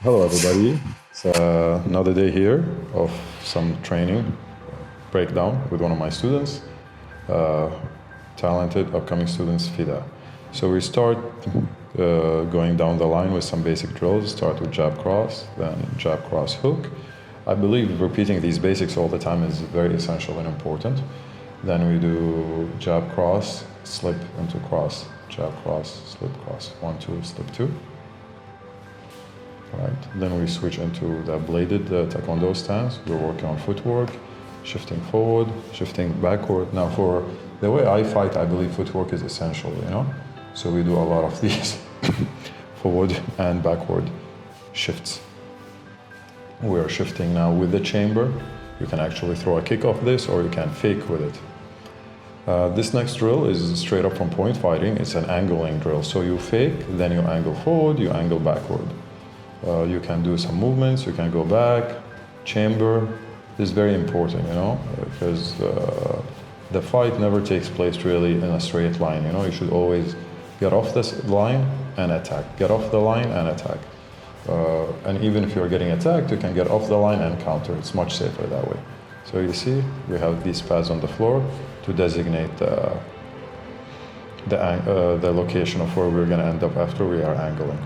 Hello, everybody. It's another day here of some training breakdown with one of my students, uh, talented upcoming students, Fida. So we start going down the line with some basic drills. Start with jab cross, then jab cross hook. I believe repeating these basics all the time is very essential and important. Then we do jab cross, slip into cross, jab cross, slip cross, 1, 2, slip 2. Right. Then we switch into the bladed taekwondo stance. We're working on footwork, shifting forward, shifting backward. Now, for the way I fight, I believe footwork is essential, So we do a lot of these forward and backward shifts. We are shifting now with the chamber. You can actually throw a kick off this, or you can fake with it. This next drill is straight up from point fighting. It's an angling drill. So you fake, then you angle forward, you angle backward. You can do some movements, you can go back, chamber. This is very important, because the fight never takes place really in a straight line, You should always get off this line and attack, get off the line and attack. And even if you're getting attacked, you can get off the line and counter. It's much safer that way. So you see, we have these pads on the floor to designate the location of where we're going to end up after we are angling.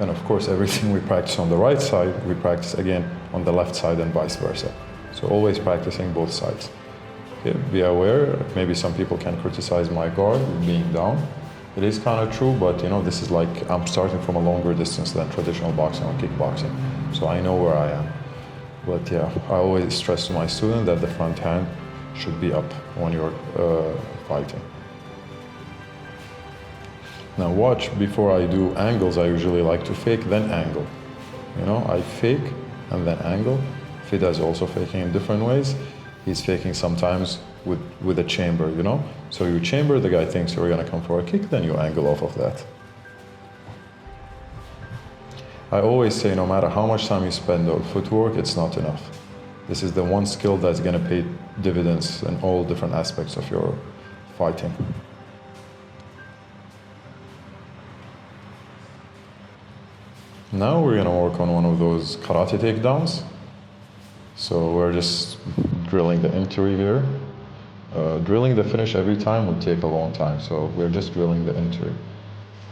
And of course, everything we practice on the right side, we practice again on the left side and vice versa. So always practicing both sides. Okay, be aware, maybe some people can criticize my guard being down. It is kind of true, but this is like I'm starting from a longer distance than traditional boxing or kickboxing. So I know where I am. But yeah, I always stress to my student that the front hand should be up when you're fighting. Now watch, before I do angles, I usually like to fake, then angle. I fake and then angle. Fida is also faking in different ways. He's faking sometimes with a chamber, So you chamber, the guy thinks you're gonna come for a kick, then you angle off of that. I always say, no matter how much time you spend on footwork, it's not enough. This is the one skill that's gonna pay dividends in all different aspects of your fighting. Now we're gonna work on one of those karate takedowns. So we're just drilling the entry here. Drilling the finish every time would take a long time, so we're just drilling the entry.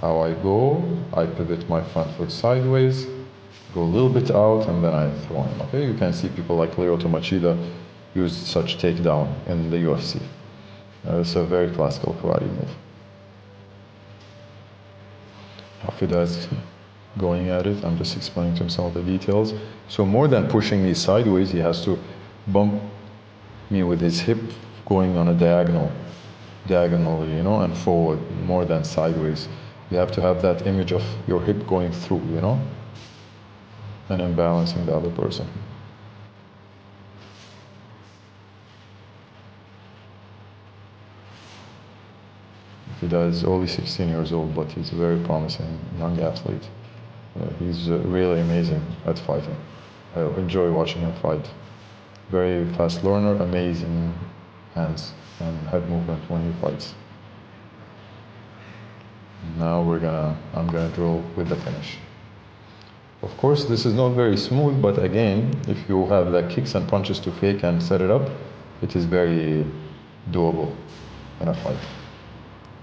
How I go, I pivot my front foot sideways, go a little bit out, and then I throw him. Okay, you can see people like Lyoto Machida use such takedown in the UFC. It's a very classical karate move. Hafida is going at it. I'm just explaining to him some of the details. So more than pushing me sideways, he has to bump me with his hip going on a diagonally, and forward, more than sideways. You have to have that image of your hip going through, and then balancing the other person. Fida is only 16 years old, but he's a very promising young athlete. He's really amazing at fighting. I enjoy watching him fight. Very fast learner, amazing hands and head movement when he fights. Now I'm gonna drill with the finish. Of course, this is not very smooth, but again, if you have the kicks and punches to fake and set it up, it is very doable in a fight.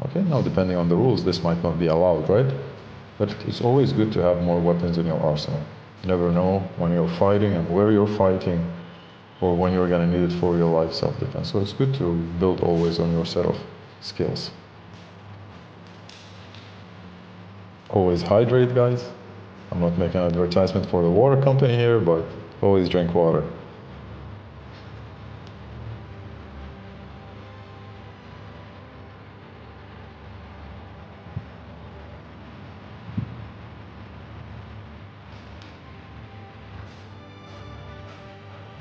Okay, now depending on the rules, this might not be allowed, right? But it's always good to have more weapons in your arsenal. You never know when you're fighting and where you're fighting, or when you're gonna need it for your life self-defense. So it's good to build always on your set of skills. Always hydrate, guys. I'm not making an advertisement for the water company here, but always drink water.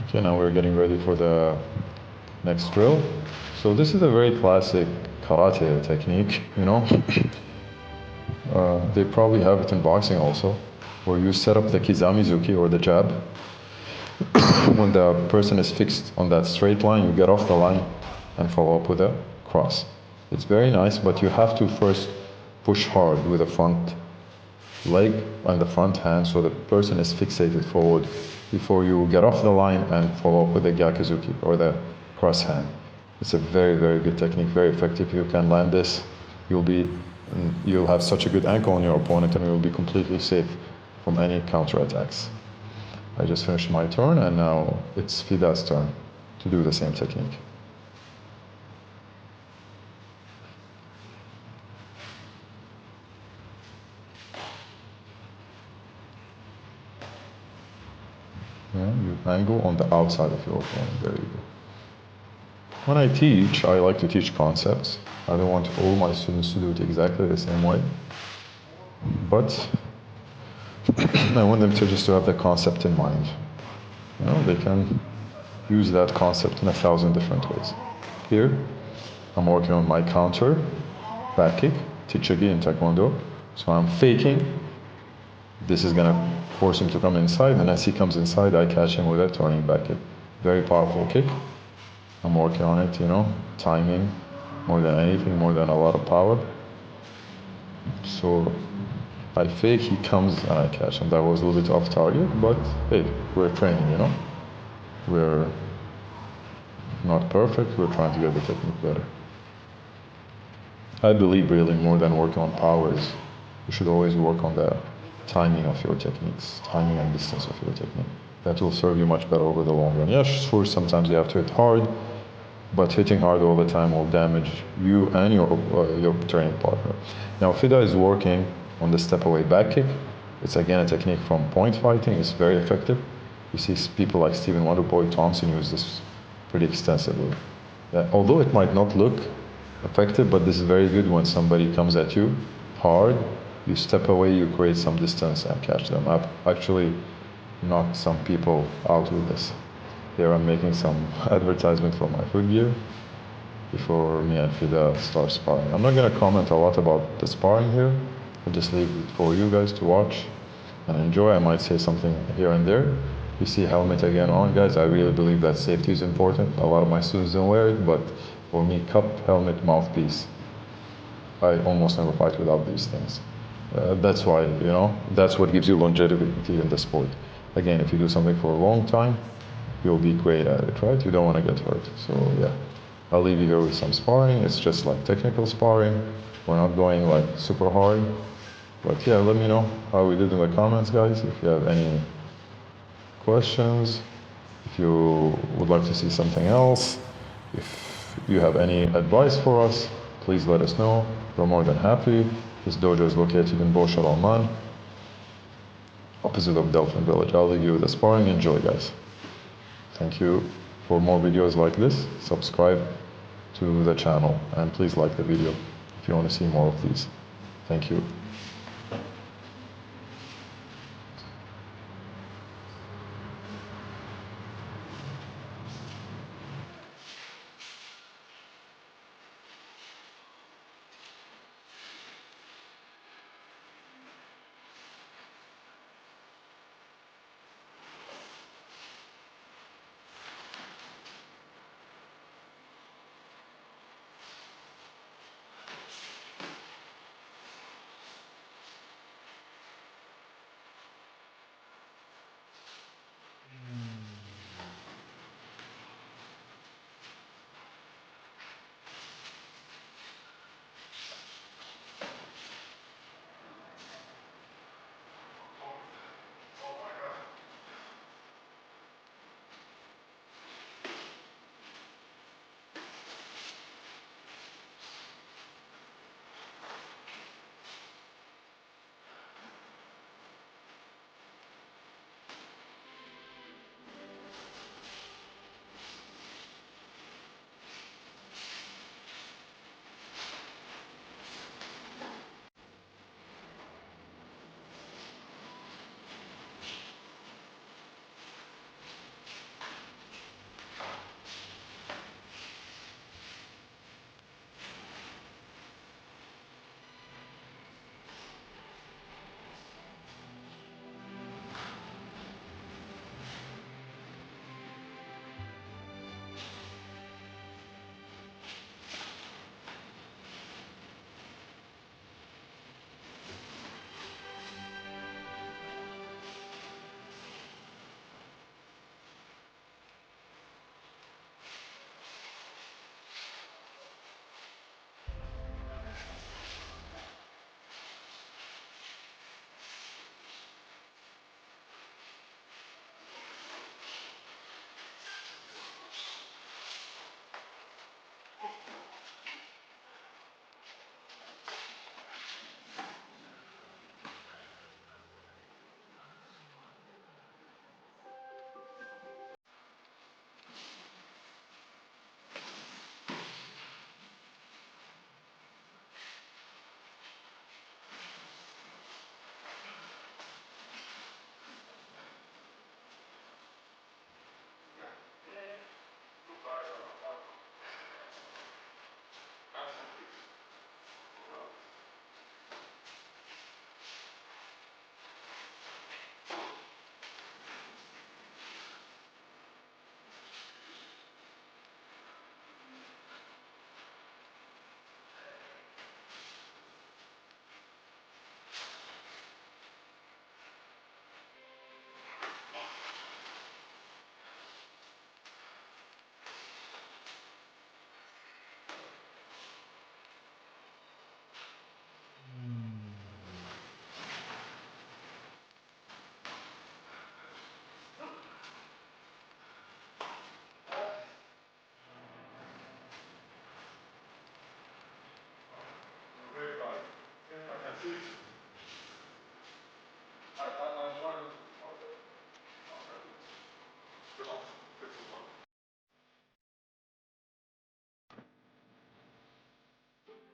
Okay, now we're getting ready for the next drill. So this is a very classic karate technique, They probably have it in boxing also, where you set up the kizamizuki or the jab. When the person is fixed on that straight line, you get off the line and follow up with a cross. It's very nice, but you have to first push hard with the front leg and the front hand so the person is fixated forward before you get off the line and follow up with the gyakuzuki or the cross hand. It's a very, very good technique, very effective. If you can land this, you'll have such a good ankle on your opponent and you'll be completely safe from any counterattacks. I just finished my turn and now it's Fida's turn to do the same technique. Yeah, you angle on the outside of your opponent. There you go. When I teach, I like to teach concepts. I don't want all my students to do it exactly the same way. But I want them to have the concept in mind. You know, they can use that concept in 1,000 different ways. Here, I'm working on my counter, back kick, tichagi in Taekwondo. So I'm faking. This is gonna force him to come inside, and as he comes inside, I catch him with a turning back kick. Very powerful kick. I'm working on it, you know, timing more than anything, more than a lot of power. So I fake, he comes and I catch him. That was a little bit off target, but hey, we're training, you know. We're not perfect, we're trying to get the technique better. I believe really more than working on powers, you should always work on the timing of your techniques, timing and distance of your technique. That will serve you much better over the long run. Yes, sure, sometimes you have to hit hard, but hitting hard all the time will damage you and your training partner. Now, Fida is working on the step away back kick. It's again a technique from point fighting. It's very effective. You see people like Stephen Wonderboy Thompson use this pretty extensively. Although it might not look effective, but this is very good when somebody comes at you hard. You step away, you create some distance and catch them. I've actually knocked some people out with this. Here I'm making some advertisement for my footgear before me and Fida start sparring. I'm not going to comment a lot about the sparring here. I'll just leave it for you guys to watch and enjoy. I might say something here and there. You see helmet again on, guys. I really believe that safety is important. A lot of my students don't wear it, but for me, cup, helmet, mouthpiece, I almost never fight without these things. That's why, you know, that's what gives you longevity in the sport. Again, if you do something for a long time, you'll be great at it, right? You don't want to get hurt. So yeah, I'll leave you here with some sparring. It's just like technical sparring. We're not going like super hard. But yeah, let me know how we did in the comments, guys. If you have any questions, if you would like to see something else, if you have any advice for us, please let us know. We're more than happy. This dojo is located in Boshar, Oman, opposite of Delphin Village. I'll leave you with the sparring. Enjoy, guys. Thank you. For more videos like this, subscribe to the channel and please like the video if you want to see more of these. Thank you.